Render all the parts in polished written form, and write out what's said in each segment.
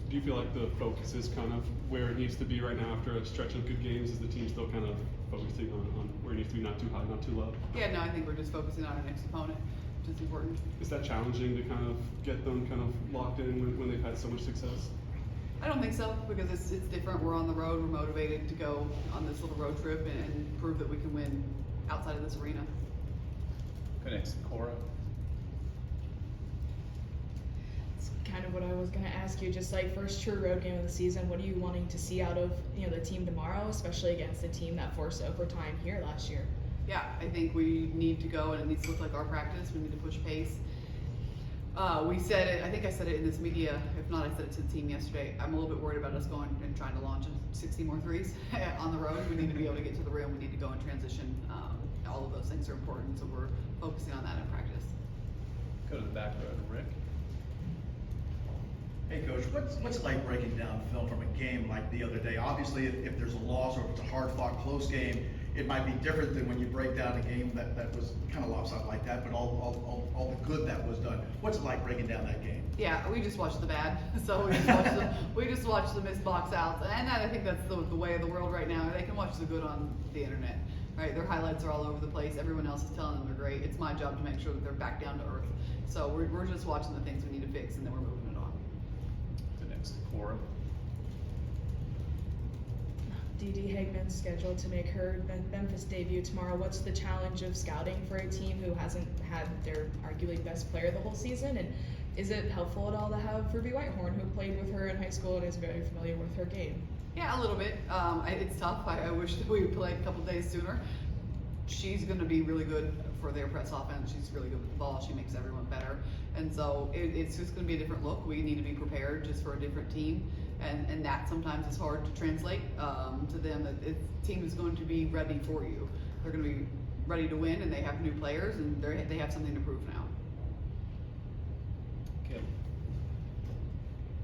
do you feel like the focus is kind of where it needs to be right now after a stretch of good games? Is the team still kind of focusing on where it needs to be, not too high, not too low? Yeah, no, I think we're just focusing on our next opponent, which is important. Is that challenging to kind of get them kind of locked in when they've had so much success? I don't think so, because it's different. We're on the road. We're motivated to go on this little road trip and prove that we can win outside of this arena. Go next, Cora. It's kind of what I was going to ask you. Just like first true road game of the season, what are you wanting to see out of the team tomorrow, especially against the team that forced overtime here last year? Yeah, I think we need to go, and it needs to look like our practice. We need to push pace. We said it, I think I said it in this media, if not I said it to the team yesterday. I'm a little bit worried about us going and trying to launch 60 more threes on the road. We need to be able to get to the rim, we need to go in transition. All of those things are important, so we're focusing on that in practice. Go to the back row to Rick. Hey Coach, what's it like breaking down film from a game like the other day? Obviously, if there's a loss or if it's a hard-fought close game, it might be different than when you break down a game that was kind of lopsided like that, but all the good that was done. What's it like breaking down that game? Yeah, we just watched the bad. So we just watched the missed box outs, and I think that's the way of the world right now. They can watch the good on the internet, right? Their highlights are all over the place. Everyone else is telling them they're great. It's my job to make sure that they're back down to earth. So we're just watching the things we need to fix, and then we're moving it on. Go next, Cora. Dee Hagman's scheduled to make her Memphis debut tomorrow. What's the challenge of scouting for a team who hasn't had their arguably best player the whole season? And is it helpful at all to have Ruby Whitehorn, who played with her in high school and is very familiar with her game? Yeah, a little bit. It's tough. I wish that we played a couple days sooner. She's going to be really good for their press offense. She's really good with the ball. She makes everyone better. And so it's just going to be a different look. We need to be prepared just for a different team. And that sometimes is hard to translate to them. The team is going to be ready for you. They're going to be ready to win, and they have new players, and they have something to prove now. Kim.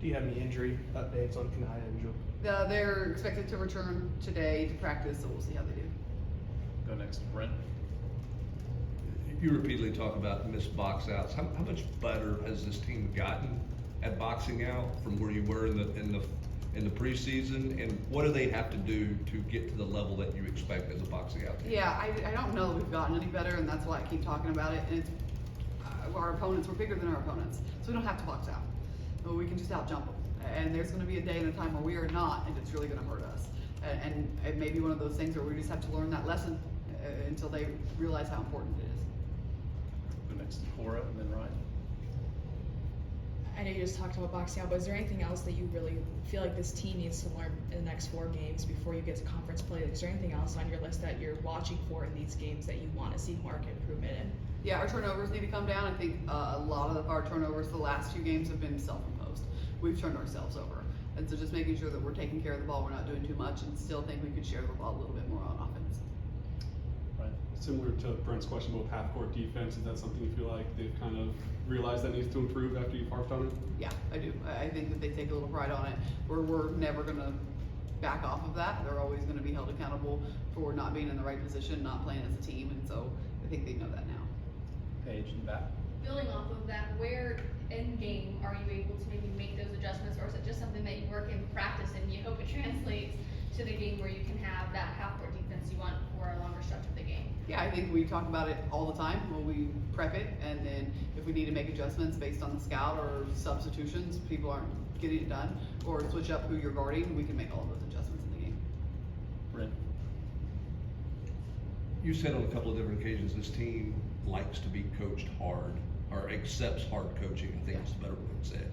Do you have any injury updates on Kanaya and Jewel? They're expected to return today to practice, so we'll see how they do. Go next, Brent. You repeatedly talk about missed box outs. How much better has this team gotten at boxing out from where you were in the preseason, and what do they have to do to get to the level that you expect as a boxing out team? Yeah, I don't know that we've gotten any better, and that's why I keep talking about it. And it's our opponents, we're bigger than our opponents, so we don't have to box out. We can just out jump them. And there's going to be a day and a time where we are not, and it's really going to hurt us. And it may be one of those things where we just have to learn that lesson until they realize how important it is. Go next to Cora and then Ryan. I know you just talked about boxing out, but is there anything else that you really feel like this team needs to learn in the next 4 games before you get to conference play? Is there anything else on your list that you're watching for in these games that you want to see marked improvement in? Yeah, our turnovers need to come down. I think a lot of our turnovers the last 2 games have been self-imposed. We've turned ourselves over. And so just making sure that we're taking care of the ball, we're not doing too much, and still think we could share the ball a little bit more on offense. Ryan. Similar to Brent's question about half-court defense, is that something you feel like they've kind of realized that needs to improve after you've harped on it? Yeah, I do. I think that they take a little pride on it. We're never going to back off of that. They're always going to be held accountable for not being in the right position, not playing as a team, and so I think they know that now. Paige in the back. Building off of that, where in game are you able to maybe make those adjustments, or is it just something that you work in practice and you hope it translates to the game where you can have that half-court defense you want for a longer stretch of the game? Yeah, I think we talk about it all the time when we prep it, and then if we need to make adjustments based on the scout or substitutions, people aren't getting it done, or switch up who you're guarding, we can make all of those adjustments in the game. Brent. You said on a couple of different occasions this team likes to be coached hard, or accepts hard coaching, I think is the better word said.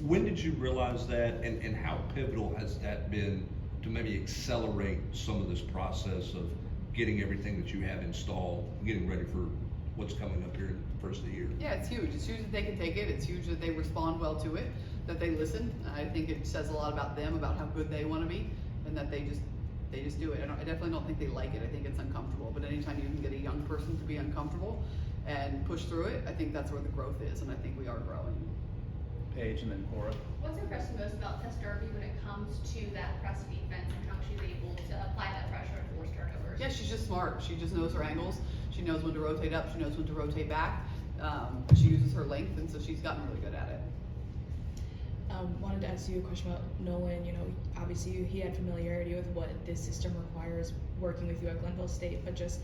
When did you realize that, and how pivotal has that been to maybe accelerate some of this process of getting everything that you have installed, getting ready for what's coming up here in the first of the year? Yeah, it's huge. It's huge that they can take it. It's huge that they respond well to it, that they listen. I think it says a lot about them, about how good they want to be, and that they just do it. I definitely don't think they like it. I think it's uncomfortable. But anytime you can get a young person to be uncomfortable and push through it, I think that's where the growth is, and I think we are growing. Paige and then Cora. What's impressed you most about Tess Darby when it comes to that press defense and how she's able to apply that pressure and force turnovers? Yeah, she's just smart. She just knows her angles. She knows when to rotate up. She knows when to rotate back. She uses her length, and so she's gotten really good at it. Wanted to ask you a question about Nolan. You know, obviously he had familiarity with what this system requires working with you at Glenville State, but just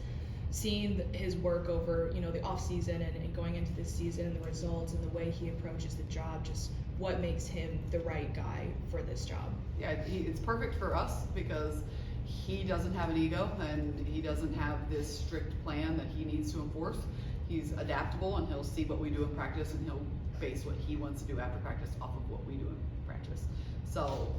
seeing his work over, you know, the off season and going into this season and the results and the way he approaches the job, just what makes him the right guy for this job? Yeah, it's perfect for us because he doesn't have an ego and he doesn't have this strict plan that he needs to enforce. He's adaptable and he'll see what we do in practice and he'll base what he wants to do after practice off of what we do in practice. So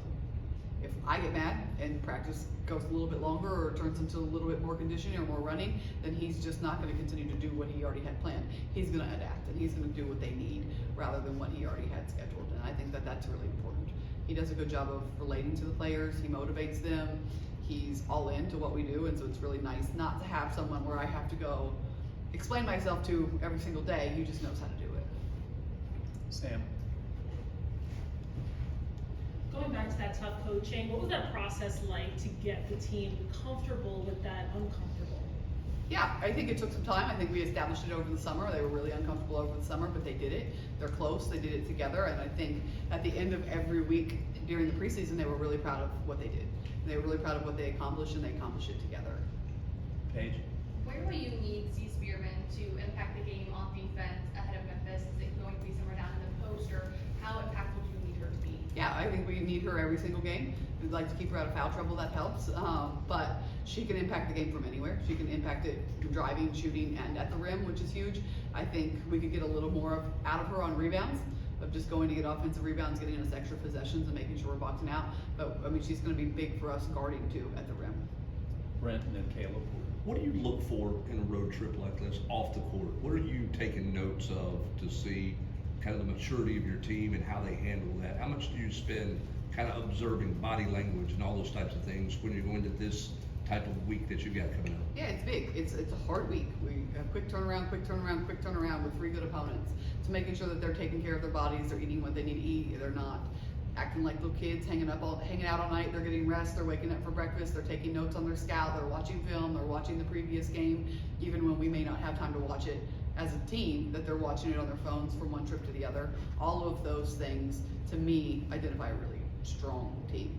if I get mad and practice goes a little bit longer or turns into a little bit more conditioning or more running, then he's just not going to continue to do what he already had planned. He's going to adapt and he's going to do what they need rather than what he already had scheduled. And I think that that's really important. He does a good job of relating to the players. He motivates them. He's all into what we do, and so it's really nice not to have someone where I have to go explain myself to every single day. He just knows how to do it. Sam? Going back to that tough coaching, what was that process like to get the team comfortable with that uncomfortable? Yeah, I think it took some time. I think we established it over the summer. They were really uncomfortable over the summer, but they did it. They're close. They did it together, and I think at the end of every week during the preseason, they were really proud of what they did. They were really proud of what they accomplished, and they accomplished it together. Paige? Where will you need C. Spearman to impact the game on defense ahead of Memphis? Is it going to be somewhere down in the post, or how impactful do you need her to be? Yeah, I think we need her every single game. We'd like to keep her out of foul trouble, that helps. But she can impact the game from anywhere. She can impact it driving, shooting, and at the rim, which is huge. I think we could get a little more out of her on rebounds, of just going to get offensive rebounds, getting us extra possessions, and making sure we're boxing out. But, I mean, she's going to be big for us guarding, too, at the rim. Brent and then Caleb. What do you look for in a road trip like this off the court? What are you taking notes of to see kind of the maturity of your team and how they handle that? How much do you spend kind of observing body language and all those types of things when you're going to this type of week that you've got coming up? Yeah, it's big. It's a hard week. We have quick turnaround with 3 good opponents. So making sure that they're taking care of their bodies, they're eating what they need to eat, they're not acting like little kids, hanging out all night, they're getting rest, they're waking up for breakfast, they're taking notes on their scout, they're watching film, they're watching the previous game, even when we may not have time to watch it as a team, that they're watching it on their phones from one trip to the other. All of those things, to me, identify a really strong team.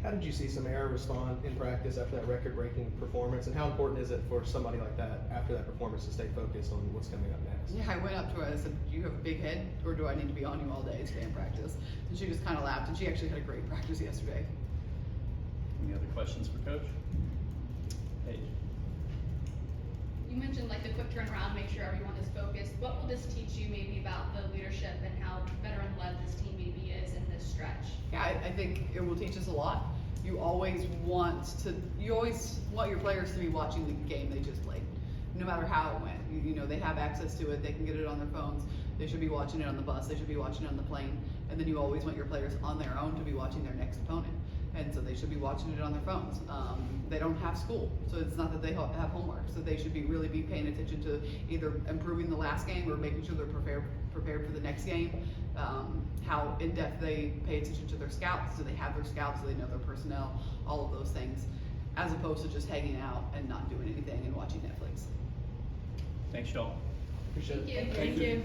How did you see Samara respond in practice after that record-breaking performance, and how important is it for somebody like that after that performance to stay focused on what's coming up next? Yeah, I went up to her and I said, do you have a big head, or do I need to be on you all day today in practice? And she just kind of laughed, and she actually had a great practice yesterday. Any other questions for Coach? Paige? You mentioned like the quick turnaround, make sure everyone is focused. What will this teach you maybe about the leadership and how veteran-led this team maybe is in this stretch? Yeah, I think it will teach us a lot. You always want your players to be watching the game they just played, no matter how it went. You know, they have access to it, they can get it on their phones, they should be watching it on the bus, they should be watching it on the plane, and then you always want your players on their own to be watching their next opponent. And so they should be watching it on their phones. They don't have school, so it's not that they have homework, so they should really be paying attention to either improving the last game or making sure they're prepared for the next game. How in-depth they pay attention to their scouts, do they have their scouts, do they know their personnel, all of those things, as opposed to just hanging out and not doing anything and watching Netflix. Thanks, y'all. Appreciate it. Thank you.